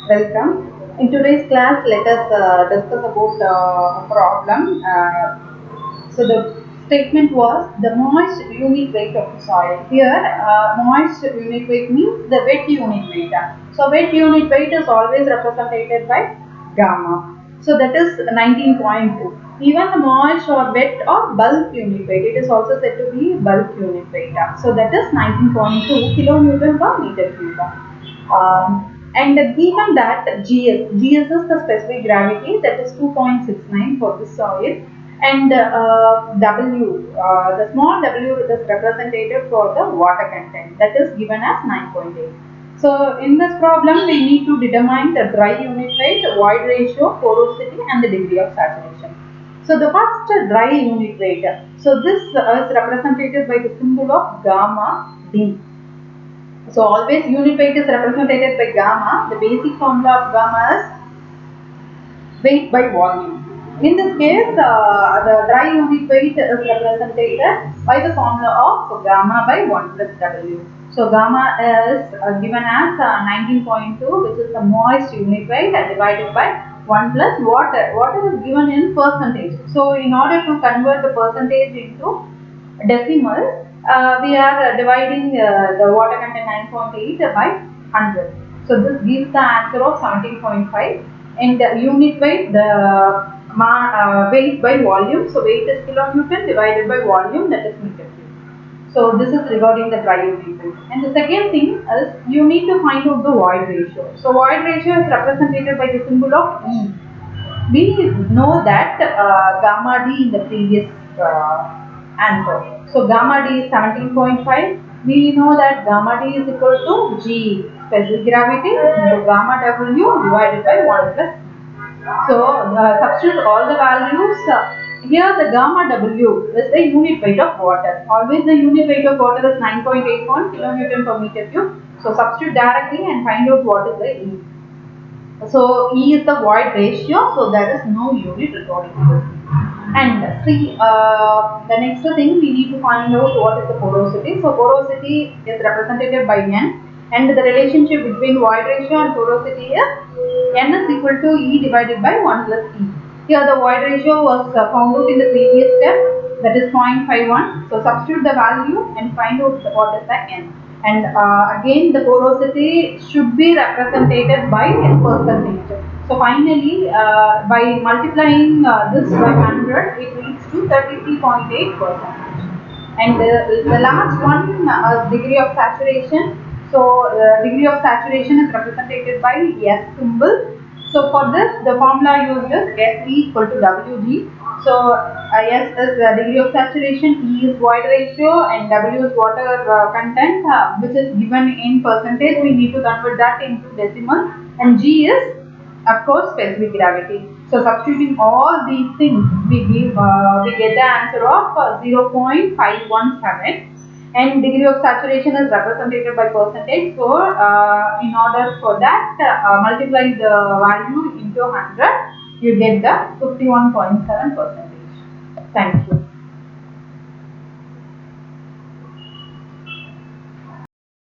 Welcome. In today's class, let us discuss about a problem. The statement was the moist unit weight of the soil. Here, moist unit weight means the wet unit weight. So, wet unit weight is always represented by gamma. So, that is 19.2. Even the moist or wet or bulk unit weight, it is also said to be bulk unit weight. So, that is 19.2 kilonewton per meter cube. And given that GS is the specific gravity, that is 2.69 for the soil, and W, the small w is represented for the water content, that is given as 9.8. So in this problem, we need to determine the dry unit weight, void ratio, porosity, and the degree of saturation. So the first dry unit weight, so this is represented by the symbol of gamma D. So always unit weight is represented by gamma. The basic formula of gamma is weight by volume. In this case, the dry unit weight is represented by the formula of gamma by 1 plus W. So gamma is given as 19.2, which is the moist unit weight, divided by 1 plus water. Water is given in percentage. So in order to convert the percentage into decimal, we are dividing the water content 9.8 by 100. So this gives the answer of 17.5. And the unit weight, the weight by volume. So weight is kilonewton divided by volume, that is meter cube. So this is regarding the dry unit weight. And the second thing is you need to find out the void ratio. So void ratio is represented by the symbol of E. We know that gamma D in the previous answer. So gamma D is 17.5. We know that gamma D is equal to G, specific gravity, into gamma W divided by 1 plus. So substitute all the values. Here the gamma W is the unit weight of water. Always the unit weight of water is 9.81 kilonewton per meter cube. So substitute directly and find out what is the E. So E is the void ratio, so there is no unit according to this. And see, the next thing we need to find out what is the porosity. So porosity is represented by N, and the relationship between void ratio and porosity is N is equal to E divided by 1 plus E. Here the void ratio was found out in the previous step, that is 0.51. So substitute the value and find out what is the N. And again the porosity should be represented by percentage. So finally by multiplying this by 100, it leads to 33.8%. And the last one, degree of saturation. So degree of saturation is represented by S symbol. So for this, the formula used is S equal to Wg. So S is the degree of saturation, E is void ratio, and W is water content, which is given in percentage. We need to convert that into decimal, and G is, of course, specific gravity. So substituting all these things, we get the answer of 0.517. And degree of saturation is represented by percentage. So in order for that, multiply the value into 100, you get the 51.7 percentage. Thank you.